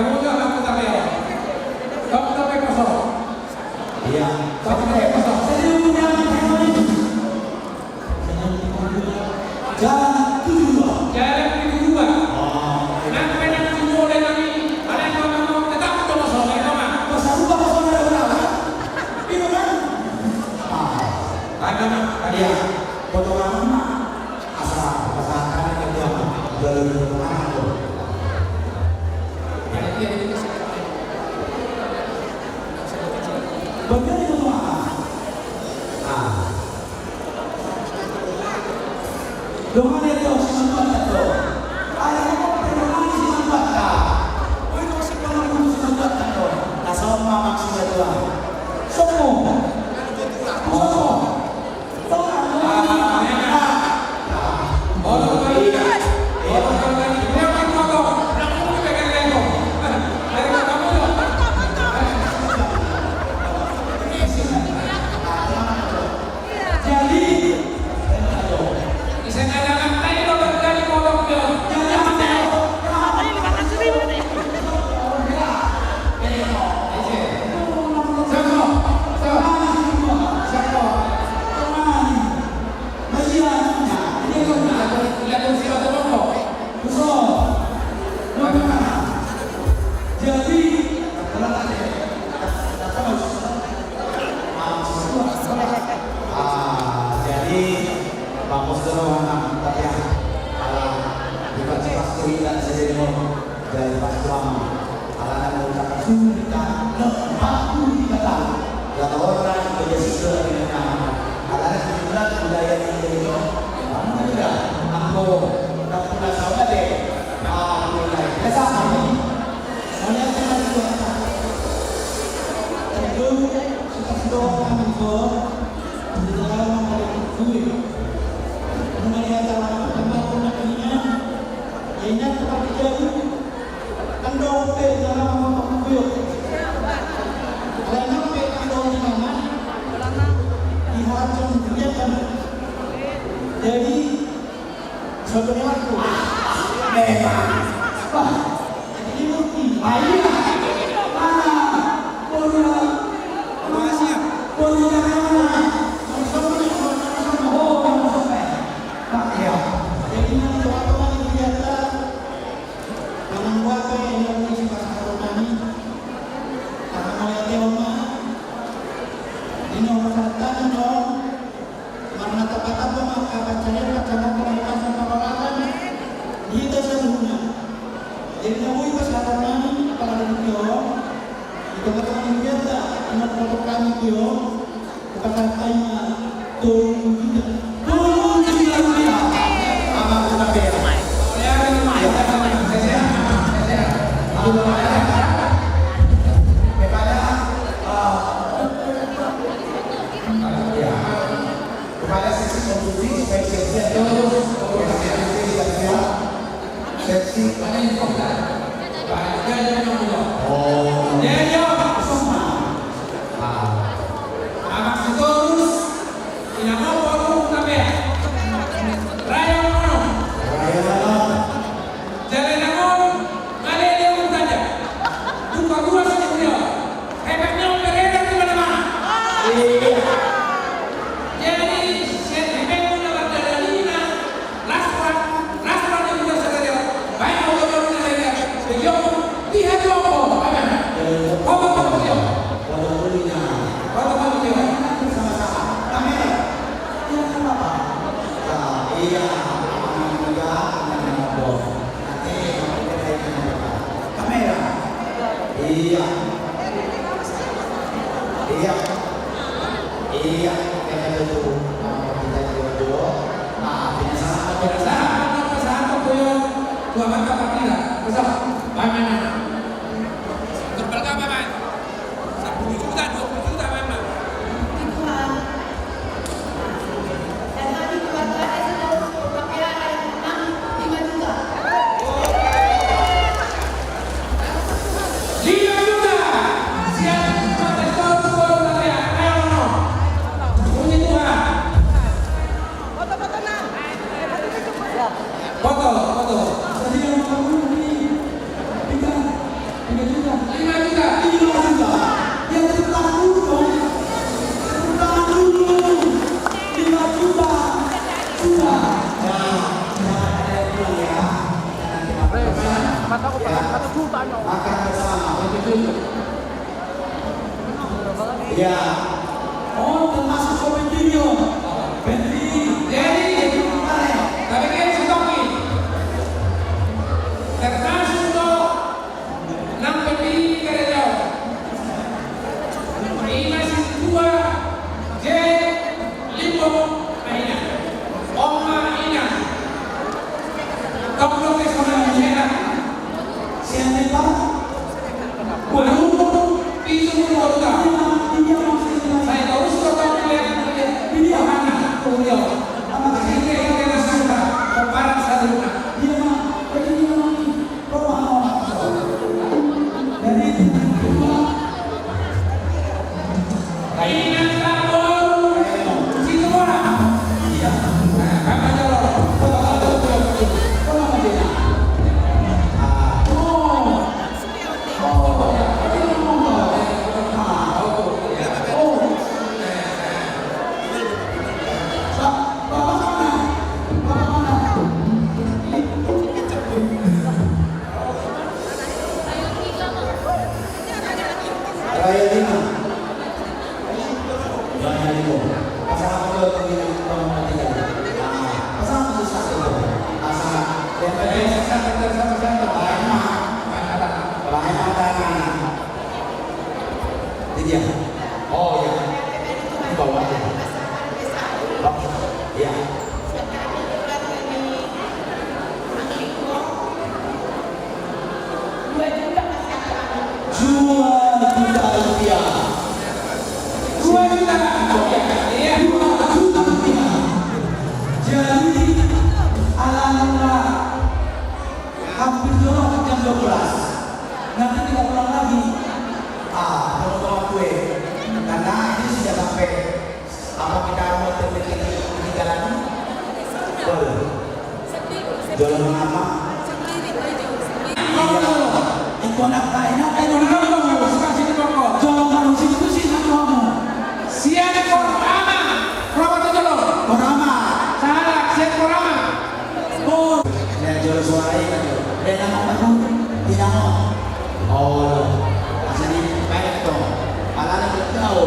Kamu juga aku tapi ya. Kamu tapi kosong. Iya. Kamu tapi kosong. Jadi punya jalan kedua. Jalan kedua. Nanti pengen semua oleh kami. Ada yang mau tetap kosong ya mama. Kosong bukan kosong ada berapa? Itu kan? Karena Iya. Potongan mana? Asal pasangan yang dia beli mana tuh? Bagian itu tuh apa? Doang itu semua itu. Ayah kok perlu si mata. Oh itu si perlu si mata tuh. Nah sama maksudnya tuh. Semua. Oh. Jadi sebenarnya aku memang ini bukti ayo mana punya masih punya jadi nanti teman-teman kegiatan membuat yang ini pasal kami karena mulai tema ini orang dong karena tepat-tepat maka bacanya bacaan pengawasan pengelolaan di desa dunia. Jadi namun pasal kami para video di teman-teman kita anak foto kami video bukan tanya turun juga. Apa kita bela? Kepada sesi konstruksi supaya seksinya terus seksi ada yang kokar. Bagian yang muda. oh Dia semua. Amak terus. Tidak mau baru tapi. Raya mana? Jalan namun ada dia pun saja. Buka dua saja dia. Hebatnya beredar di mana-mana. Jadi saya memang dapat dari Lina, laspan yang kita saja. Baik kalau baru saja. Beliau lihat apa? Apa beliau? Apa beliau? Sama-sama. Kamera. Ya kenapa? Iya. Kamera. Iya. Iya. Iya. Kita dulu. Kita dulu. Nah, ini salah. Perasaan apa beliau? Dua mata pakira. Besok. Bagaimana? Berapa apa? 10 juta, 20 juta mana? Foto. Jadi yang kamu ini juta. 5 juta. 5 juta. Ya tepuk tangan dulu dong. Tepuk tangan dulu. 5 juta. Sudah. Ya, jangan ada yang pulang ya. Nanti makan bersama. Ya, makan bersama. Ya. Oh, termasuk komen video. Bendy. Jadi, tapi kan stoki. Termasuk nang pendiri kerja. Ini masih 2 J 5 Aina. Oma Ina. Kamu ke sana Ina. Siapa Pak? Baru itu muda. Saya tahu sudah melihat video mana beliau. Apa ini yang sudah barang saduna. Dia mah, dia mah roh. Dari Ini kabur. Situ orang. iya. Apa jalan? Kalau dia. Raya lima. Raya lima. Pasang apa tuh pemilihan pemilihan? Pasang apa susah itu? Pasang. Yang penting sama-sama. Lain makanan. Ini dia. Oh ya. Di bawah aja. Oh, ya. Rupiah. 2 juta. Iya. 2 juta rupiah. Jadi alhamdulillah hampir jorok ke jam 12. Nanti kita pulang lagi. Kalau bawa kue. Karena ini sudah sampai apa kita mau terpilih di jalan? Boleh. Jalan apa? Iya. Itu anak kaya. Jangan manusia itu sih kamu. Siapa korama? Korama tolong. Korama. Salah, siapa korama? Oh. Lihat jual suara ini kan. Lihat nama aku. Tidak mau. Oh. Asal ini baik dong. Alat itu tahu.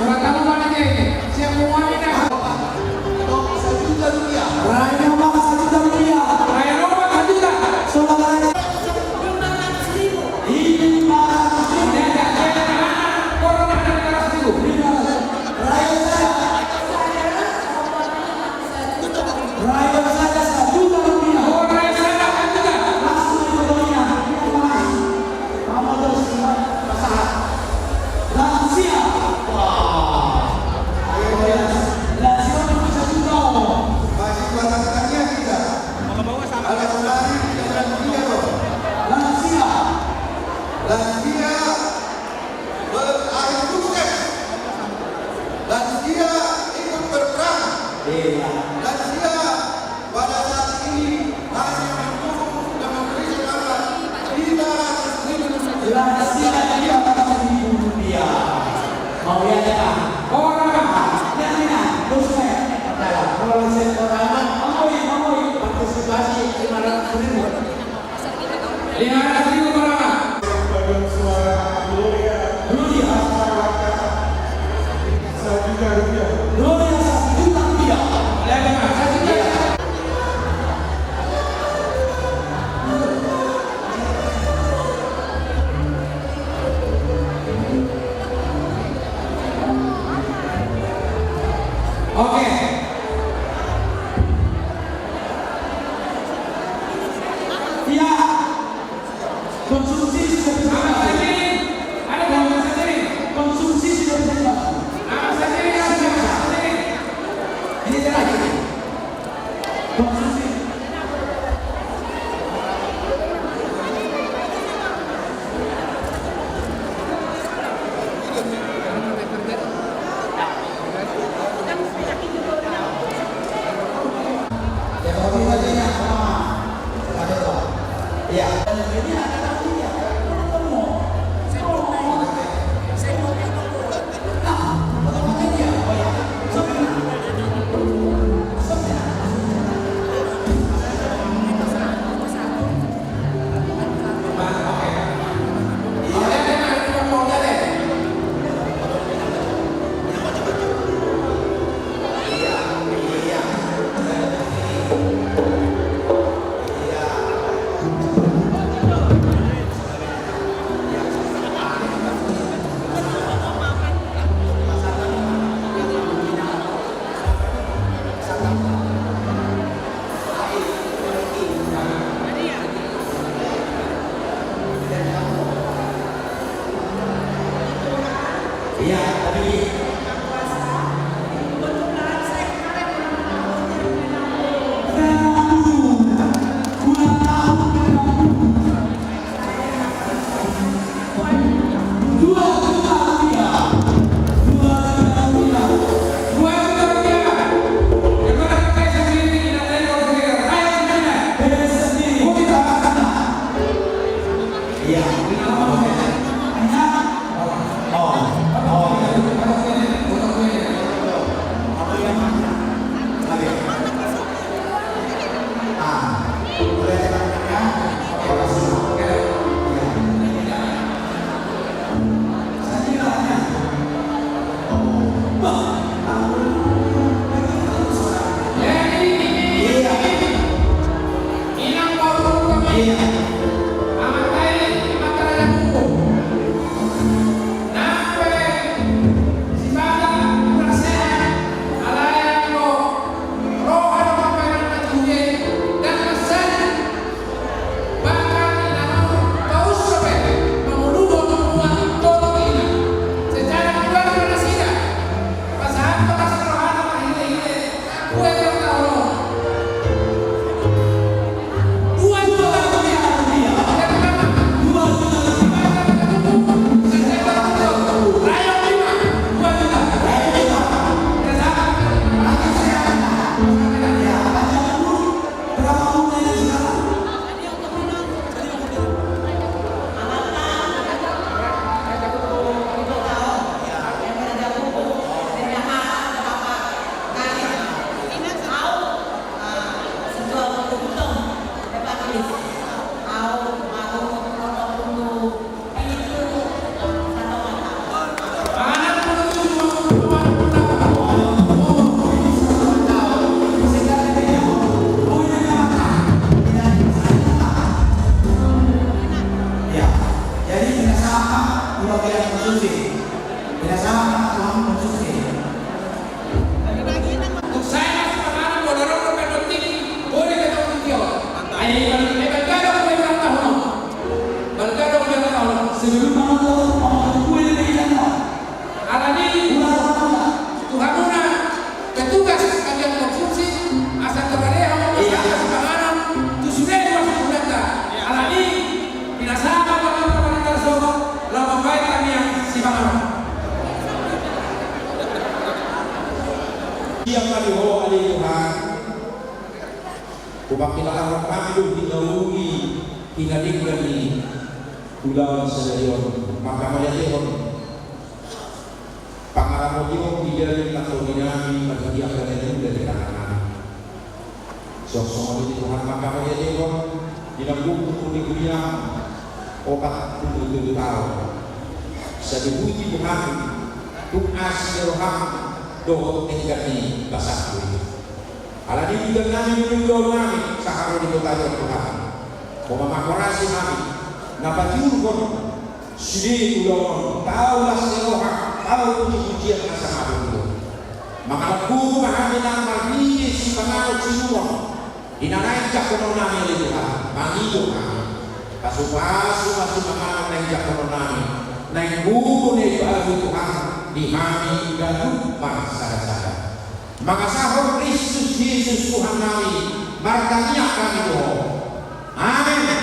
Surat kamu mana ini? Siapa wanita? Raya Bang 1 juta rupiah. Raya Roma 1 juta. Saudara raya 500.000. Corona ada 500.000. Raya saya. Raya saya 1 juta rupiah. Oh, raya sana 1 juta. Langsung di fotonya. Kamu terus masalah. Lansia. Wah. Lansia itu 1 juta. Masih pasangannya tidak. Ada saudari dengan dia loh. Lansia. Lansia berakhir sukses. Lansia ikut berperang. Iya. Lansia pada saat ini hanya mampu dan memberi semangat 500.000. Lansia dia 400.000 rupiah. Mau lihat ya? Corona. Lihat ini. Terus saya. Kalau saya orang mau partisipasi 500.000. 500.000 corona. Gloria 1 juta rupiah. Lihat mas. Upang kinakawang kami hinahuli hinalinggan ni Ulawan sa Leon Magkamayayon pangarap mo yung diyarin na kung namin maghihiyak ka na yung dari kanan so sumunod Tuhan Magkamayayon dinagbuko kulit-kuliang o patutuloy tao sa dibuti Tuhan tukas nirohang doon tingkati basakuin alani juga namin yung doon namin sa karoon ito tayo Tuhan pemamakorasi kami napatiurkon sini ulon tahu las seroha tahu puji-pujian asa kami makalaku kami nang marmini si pangalut sinua dinanain jakono nami oleh Tuhan mangiyo kami pasu-pasu masih mangalut naik jakono nami naik buku naik baru Tuhan di kami dan masyarakat maka sahur Kristus Yesus Tuhan kami markanya kami Tuhan. Amin.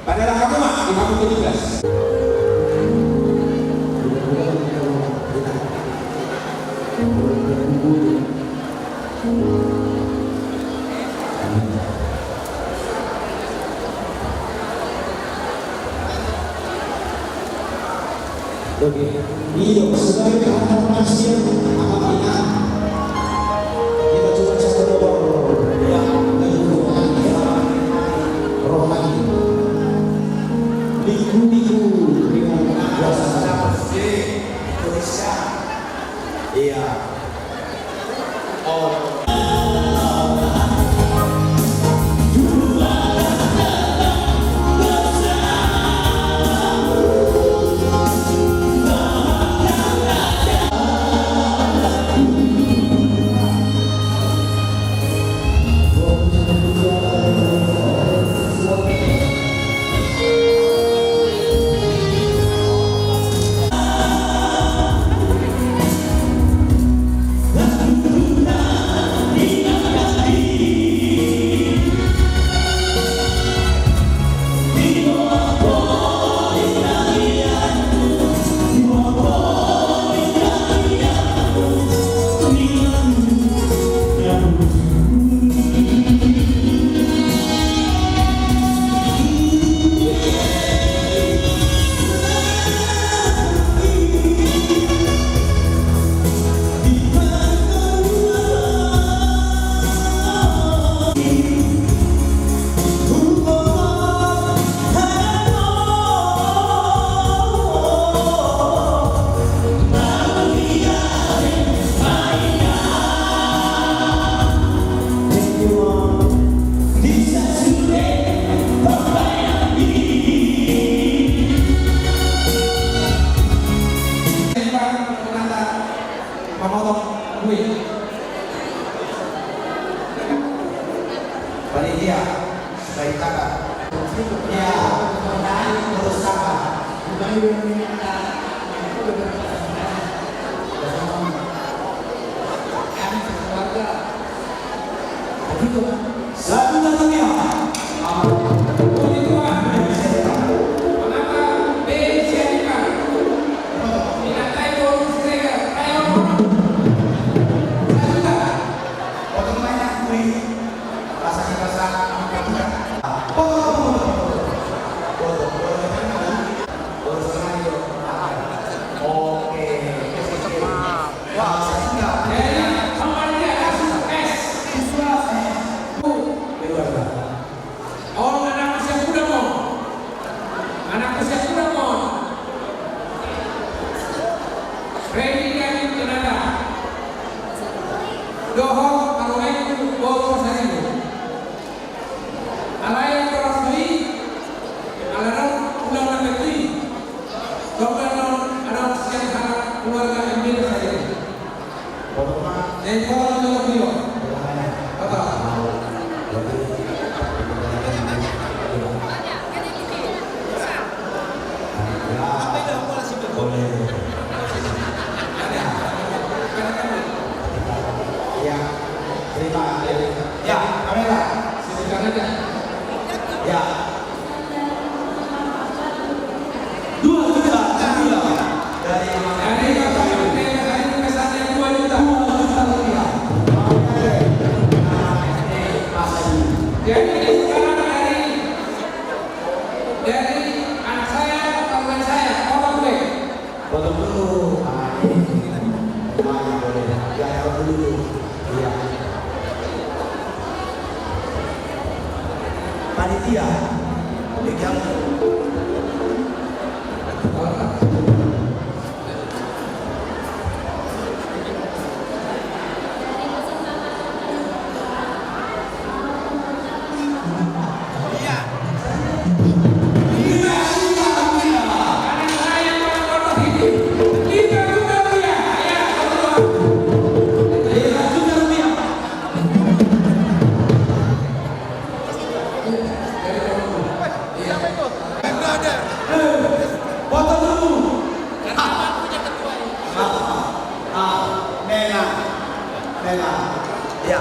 Padahal kamu mah di kamu ke-13. Iyo, sebagai anak manusia apabila kita coba satu yang menunjukkan rohani minggu-minggu dengan kuasa Indonesia iya oh Panitia, baik kakak. Ya, terus kakak. satu datangnya Doho Assalamualaikum warahmatullahi Alaikum warahmatullahi Alarang ulang negeri Dokter ada sekian anak keluarga Emir saya dan kalau juga beliau apa ya kamera silakan aja ya 2 juta dari pesannya 2 juta rupiah. Masa ini Jadi ini sekarang dari anak saya, kawan saya, potong gue. Potong dulu. Ah, ini. Ah, boleh. Ya, potong dulu. Iya. Panitia, pegang. Anak saya yang potong ini, kita juga dia. Ya, potong. Potong dulu. Mega. Ya.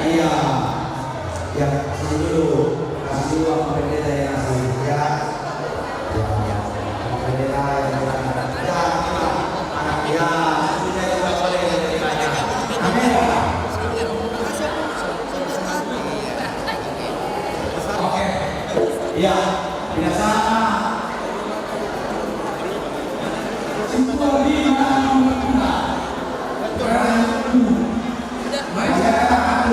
Iya. Ya, sini dulu. Kasih uang pendeta yang asli. Ya. Ya. Pendeta yang ya, anak ya, sudah juga boleh dari banyak. Amin. Oke. Iya, biasa. Simpul di mana? Masyarakat